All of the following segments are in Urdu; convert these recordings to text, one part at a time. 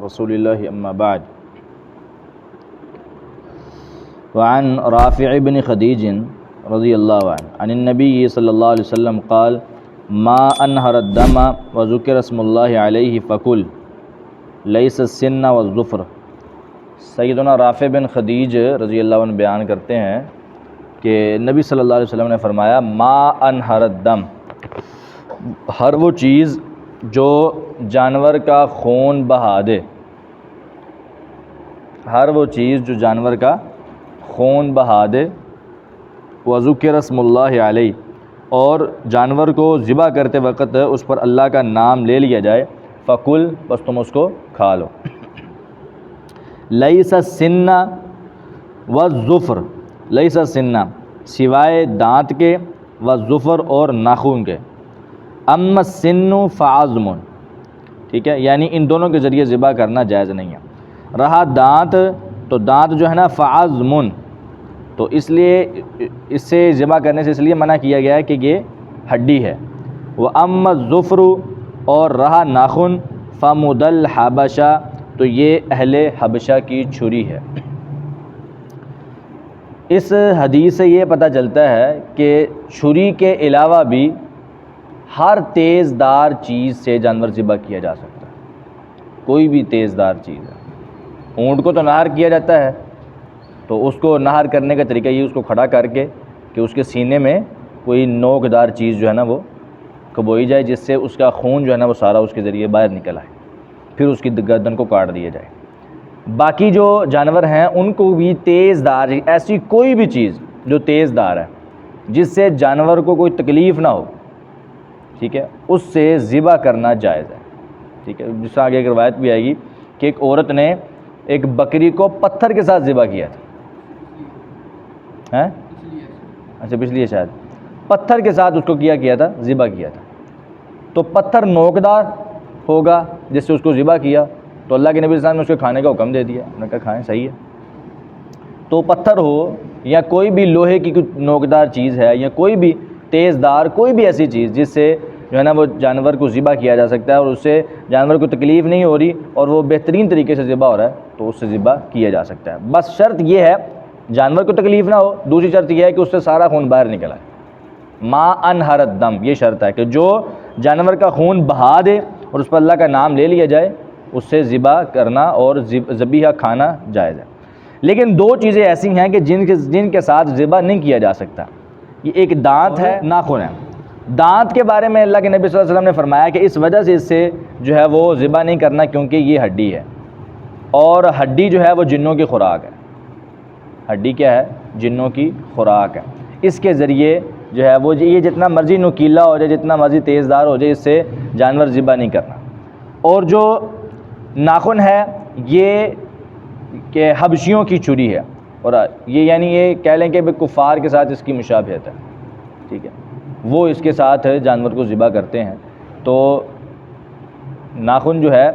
رسول الله أما بعد وعن رافع بن خديج رضي الله عنه عن النبي صلى الله عليه وسلم قال ما أنهر الدم وذكر اسم الله عليه فكل ليس السن والظفر۔ سیدنا رافع بن خدیج رضی اللہ عنہ بیان کرتے ہیں کہ نبی صلی اللہ علیہ وسلم نے فرمایا ما انہر الدم، ہر وہ چیز جو جانور کا خون بہا دے، ہر وہ چیز جو جانور کا خون بہا دے، وذکر اسم اللہ علیہ، اور جانور کو ذبح کرتے وقت اس پر اللہ کا نام لے لیا جائے، فکل، بس تم اس کو کھا لو۔ لیس السن والظفر، لیس السن سوائے دانت کے، والظفر اور ناخن کے، اما السن فعظم، ٹھیک ہے، یعنی ان دونوں کے ذریعے ذبح کرنا جائز نہیں ہے۔ رہا دانت، تو دانت جو ہے نا فعظم، تو اس لیے اس سے ذبح کرنے سے اس لیے منع کیا گیا ہے کہ یہ ہڈی ہے۔ وَأَمَّا الظُّفْرُ، اور رہا ناخن، فَمُدَ الْحَبَشَةِ، تو یہ اہل حبشہ کی چھری ہے۔ اس حدیث سے یہ پتہ چلتا ہے کہ چھری کے علاوہ بھی ہر تیز دار چیز سے جانور ذبح کیا جا سکتا ہے، کوئی بھی تیز دار چیز ہے۔ اونٹ کو تو نہر کیا جاتا ہے، تو اس کو نہر کرنے کا طریقہ یہ اس کو کھڑا کر کے کہ اس کے سینے میں کوئی نوک دار چیز جو ہے نا وہ کبوئی جائے، جس سے اس کا خون جو ہے نا وہ سارا اس کے ذریعے باہر نکل آئے، پھر اس کی گردن کو کاٹ دیا جائے۔ باقی جو جانور ہیں ان کو بھی تیز دار، ایسی کوئی بھی چیز جو تیز دار ہے جس سے جانور کو کوئی تکلیف نہ ہو، ٹھیک ہے، اس سے ذبح کرنا جائز ہے، ٹھیک ہے۔ جس طرح آگے ایک روایت بھی آئے گی کہ ایک عورت نے ایک بکری کو پتھر کے ساتھ ذبح کیا تھا، اچھا پچھلی ہے شاید، پتھر کے ساتھ اس کو کیا تھا، ذبح کیا تھا، تو پتھر نوکدار ہوگا جس سے اس کو ذبح کیا، تو اللہ کے نبی صلی اللہ علیہ وسلم نے اس کو کھانے کا حکم دے دیا، انہوں نے کہا کھائیں، صحیح ہے۔ تو پتھر ہو یا کوئی بھی لوہے کی نوکدار چیز ہے یا کوئی بھی تیز دار کوئی بھی ایسی چیز جس سے جو ہے نا وہ جانور کو ذبح کیا جا سکتا ہے اور اس سے جانور کو تکلیف نہیں ہو رہی اور وہ بہترین طریقے سے ذبح ہو رہا ہے، تو اس سے ذبح کیا جا سکتا ہے۔ بس شرط یہ ہے جانور کو تکلیف نہ ہو، دوسری شرط یہ ہے کہ اس سے سارا خون باہر نکل آئے۔ ما انہر الدم، یہ شرط ہے کہ جو جانور کا خون بہا دے اور اس پر اللہ کا نام لے لیا جائے، اس سے ذبح کرنا اور ذبیحہ کھانا جائز ہے۔ لیکن دو چیزیں ایسی ہیں کہ جن کے ساتھ ذبح نہیں کیا جا سکتا، یہ ایک دانت ہے، ناخن ہے۔ دانت کے بارے میں اللہ کے نبی صلی اللہ علیہ وسلم نے فرمایا کہ اس وجہ سے اس سے جو ہے وہ ذبح نہیں کرنا کیونکہ یہ ہڈی ہے، اور ہڈی جو ہے وہ جنوں کی خوراک ہے۔ ہڈی کیا ہے؟ جنوں کی خوراک ہے۔ اس کے ذریعے جو ہے وہ یہ جتنا مرضی نوکیلا ہو جائے، جتنا مرضی تیز دار ہو جائے، اس سے جانور ذبح نہیں کرنا۔ اور جو ناخن ہے یہ کہ حبشیوں کی چھری ہے، اور یہ یعنی یہ کہہ لیں کہ کفار کے ساتھ اس کی مشابہت ہے، ٹھیک ہے، وہ اس کے ساتھ جانور کو ذبح کرتے ہیں۔ تو ناخن جو ہے،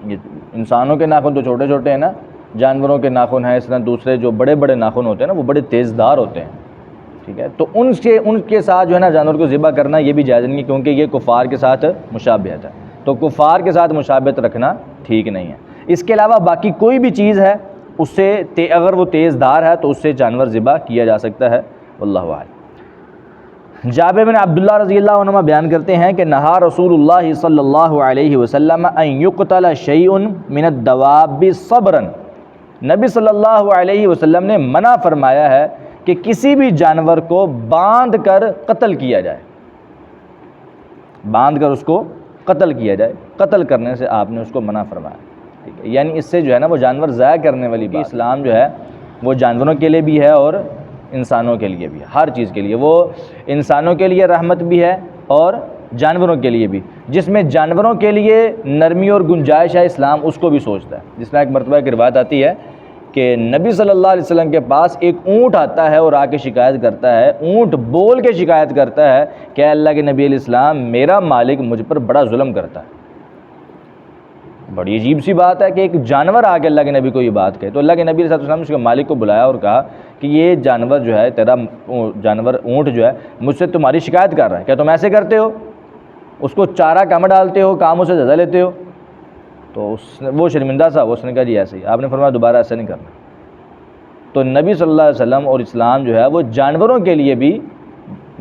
یہ انسانوں کے ناخن تو چھوٹے چھوٹے ہیں نا، جانوروں کے ناخن ہیں، اس طرح دوسرے جو بڑے بڑے ناخن ہوتے ہیں نا وہ بڑے تیز دار ہوتے ہیں، ٹھیک ہے، تو ان کے ساتھ جو ہے نا جانور کو ذبح کرنا یہ بھی جائز نہیں کیونکہ یہ کفار کے ساتھ مشابہت ہے، تو کفار کے ساتھ مشابہت رکھنا ٹھیک نہیں ہے۔ اس کے علاوہ باقی کوئی بھی چیز ہے اس سے اگر وہ تیز دار ہے تو اس سے جانور ذبح کیا جا سکتا ہے، واللہ اعلم۔ جابر بن عبداللہ رضی اللہ عنہما بیان کرتے ہیں کہ نہا رسول اللہ صلی اللہ علیہ وسلم ان یقتل شیء من الدواب صبرا، نبی صلی اللہ علیہ وسلم نے منع فرمایا ہے کہ کسی بھی جانور کو باندھ کر قتل کیا جائے، باندھ کر اس کو قتل کیا جائے، قتل کرنے سے آپ نے اس کو منع فرمایا، ٹھیک ہے، یعنی اس سے جو ہے نا وہ جانور ضائع کرنے والی بات۔ اسلام جو ہے وہ جانوروں کے لیے بھی ہے اور انسانوں کے لیے بھی ہے، ہر چیز کے لیے، وہ انسانوں کے لیے رحمت بھی ہے اور جانوروں کے لیے بھی۔ جس میں جانوروں کے لیے نرمی اور گنجائش ہے اسلام اس کو بھی سوچتا ہے۔ جس میں ایک مرتبہ کی روایت آتی ہے کہ نبی صلی اللہ علیہ وسلم کے پاس ایک اونٹ آتا ہے اور آ کے شکایت کرتا ہے، اونٹ بول کے شکایت کرتا ہے کہ اللہ کے نبی علیہ السلام، میرا مالک مجھ پر بڑا ظلم کرتا ہے۔ بڑی عجیب سی بات ہے کہ ایک جانور آ کے اللہ کے نبی کو یہ بات کہے، تو اللہ کے نبی علیہ السلام نے اس کے مالک کو بلایا اور کہا کہ یہ جانور جو ہے، تیرا جانور اونٹ جو ہے مجھ سے تمہاری شکایت کر رہا ہے، کیا تم ایسے کرتے ہو؟ اس کو چارہ کم ڈالتے ہو، کاموں سے زیادہ لیتے ہو؟ تو وہ شرمندہ تھا، اس نے کہا جی ایسے ہی. آپ نے فرمایا دوبارہ ایسا نہیں کرنا. تو نبی صلی اللہ علیہ وسلم اور اسلام جو ہے وہ جانوروں کے لیے بھی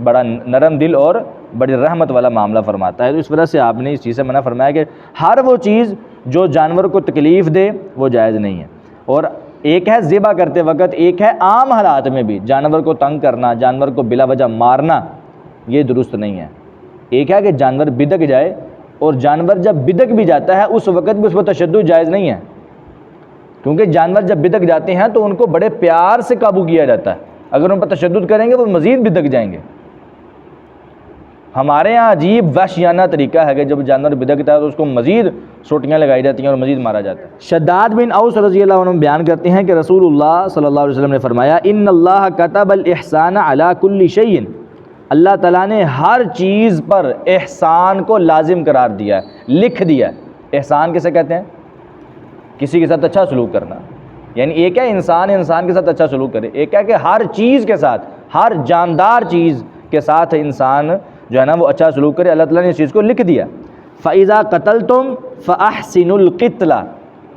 بڑا نرم دل اور بڑی رحمت والا معاملہ فرماتا ہے. تو اس وجہ سے آپ نے اس چیز سے منع فرمایا کہ ہر وہ چیز جو جانور کو تکلیف دے وہ جائز نہیں ہے. اور ایک ہے ذبح کرتے وقت، ایک ہے عام حالات میں بھی جانور کو تنگ کرنا، جانور کو بلا وجہ مارنا، یہ درست نہیں ہے. ایک ہے کہ جانور بدک جائے، اور جانور جب بدک بھی جاتا ہے اس وقت بھی اس پر تشدد جائز نہیں ہے، کیونکہ جانور جب بدک جاتے ہیں تو ان کو بڑے پیار سے قابو کیا جاتا ہے. اگر ان پر تشدد کریں گے وہ مزید بدک جائیں گے. ہمارے ہاں عجیب وحشیانہ طریقہ ہے کہ جب جانور بدکتا ہے تو اس کو مزید سوٹیاں لگائی جاتی ہیں اور مزید مارا جاتا ہے. شداد بن اوس رضی اللہ عنہ بیان کرتے ہیں کہ رسول اللہ صلی اللہ علیہ وسلم نے فرمایا ان اللہ کتب الاحسان علی کل شیء، اللہ تعالیٰ نے ہر چیز پر احسان کو لازم قرار دیا ہے، لکھ دیا ہے. احسان کسے کہتے ہیں؟ کسی کے ساتھ اچھا سلوک کرنا. یعنی ایک ہے انسان کے ساتھ اچھا سلوک کرے، ایک ہے کہ ہر چیز کے ساتھ، ہر جاندار چیز کے ساتھ انسان جو ہے نا وہ اچھا سلوک کرے. اللہ تعالیٰ نے اس چیز کو لکھ دیا. فَإِذَا قَتَلْتُمْ فَأَحْسِنُوا الْقِتْلَ،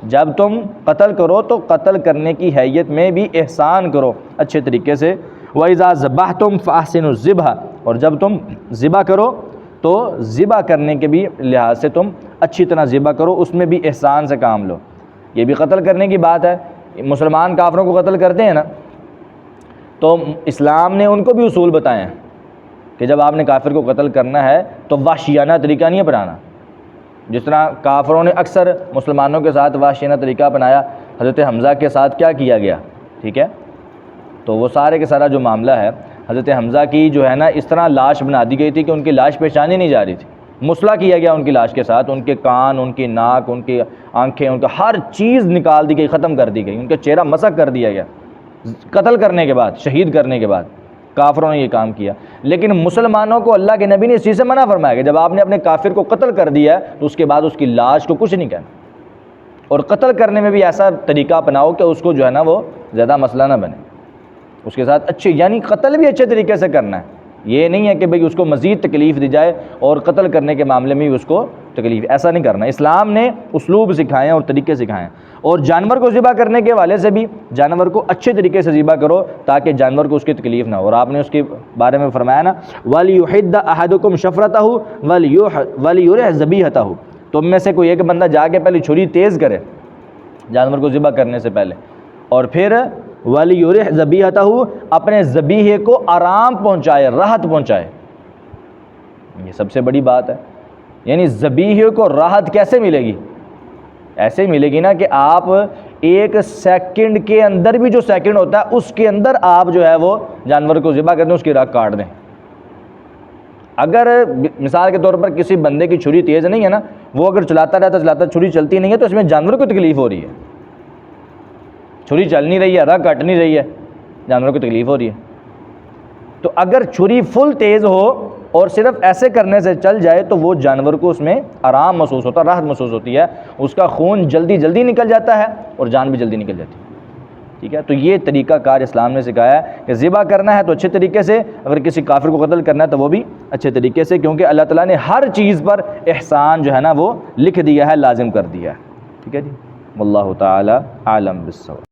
جب تم قتل کرو تو قتل کرنے کی حیت میں بھی احسان کرو اچھے طریقے سے. وَإِذَا ذَبَحْتُمْ فَأَحْسِنُوا الذِّبْحَ، اور جب تم ذبح کرو تو ذبح کرنے کے بھی لحاظ سے تم اچھی طرح ذبح کرو، اس میں بھی احسان سے کام لو. یہ بھی قتل کرنے کی بات ہے. مسلمان کافروں کو قتل کرتے ہیں نا، تو اسلام نے ان کو بھی اصول بتائے ہیں کہ جب آپ نے کافر کو قتل کرنا ہے تو وحشیانہ طریقہ نہیں اپنانا. جس طرح کافروں نے اکثر مسلمانوں کے ساتھ وحشیانہ طریقہ اپنایا، حضرت حمزہ کے ساتھ کیا کیا گیا، ٹھیک ہے، تو وہ سارے کے سارا جو معاملہ ہے، حضرت حمزہ کی جو ہے نا اس طرح لاش بنا دی گئی تھی کہ ان کی لاش پہچانی نہیں جا رہی تھی. مسئلہ کیا گیا ان کی لاش کے ساتھ، ان کے کان، ان کی ناک، ان کی آنکھیں، ان کا ہر چیز نکال دی گئی، ختم کر دی گئی، ان کا چہرہ مسخ کر دیا گیا قتل کرنے کے بعد، شہید کرنے کے بعد. کافروں نے یہ کام کیا. لیکن مسلمانوں کو اللہ کے نبی نے اس چیز سے منع فرمایا کہ جب آپ نے اپنے کافر کو قتل کر دیا ہے تو اس کے بعد اس کی لاش کو کچھ نہیں کہنا، اور قتل کرنے میں بھی ایسا طریقہ اپناؤ کہ اس کو جو ہے نا وہ زیادہ مسئلہ نہ بنے. اس کے ساتھ اچھے، یعنی قتل بھی اچھے طریقے سے کرنا ہے. یہ نہیں ہے کہ بھئی اس کو مزید تکلیف دی جائے اور قتل کرنے کے معاملے میں بھی اس کو تکلیف، ایسا نہیں کرنا. اسلام نے اسلوب سکھائے اور طریقے سکھائے. اور جانور کو ذبح کرنے کے حوالے سے بھی جانور کو اچھے طریقے سے ذبح کرو تاکہ جانور کو اس کی تکلیف نہ ہو. اور آپ نے اس کے بارے میں فرمایا نا وَلْيُحِدَّ أَحَدُكُمْ شَفْرَتَهُ وَلْيُرِحْ ذَبِيحَتَهُ، تم میں سے کوئی ایک بندہ جا کے پہلے چھری تیز کرے جانور کو ذبح کرنے سے پہلے، اور پھر وَلْيُرِحْ ذَبِيحَتَهُ، اپنے ذبیحے کو آرام پہنچائے، راحت پہنچائے. یہ سب سے بڑی بات ہے. یعنی ذبیحے کو راحت کیسے ملے گی؟ ایسے ہی ملے گی نا کہ آپ ایک سیکنڈ کے اندر بھی جو سیکنڈ ہوتا ہے اس کے اندر آپ جو ہے وہ جانور کو ذبح کر دیں، اس کی رگ کاٹ دیں. اگر مثال کے طور پر کسی بندے کی چھری تیز نہیں ہے نا، وہ اگر چلاتا رہتا چھری چلتی نہیں ہے تو اس میں جانور کو تکلیف ہو رہی ہے. چھری چل نہیں رہی ہے، رگ کٹ نہیں رہی ہے، جانور کو تکلیف ہو رہی ہے. تو اگر چھری فل تیز ہو اور صرف ایسے کرنے سے چل جائے تو وہ جانور کو اس میں آرام محسوس ہوتا ہے، راحت محسوس ہوتی ہے، اس کا خون جلدی جلدی نکل جاتا ہے اور جان بھی جلدی نکل جاتی ہے. ٹھیک ہے، تو یہ طریقہ کار اسلام نے سکھایا ہے کہ ذبح کرنا ہے تو اچھے طریقے سے، اگر کسی کافر کو قتل کرنا ہے تو وہ بھی اچھے طریقے سے، کیونکہ اللہ تعالیٰ نے ہر چیز پر احسان جو ہے نا وہ لکھ دیا ہے، لازم کر دیا ہے. ٹھیک ہے جی، واللہ تعالی عالم بالصواب.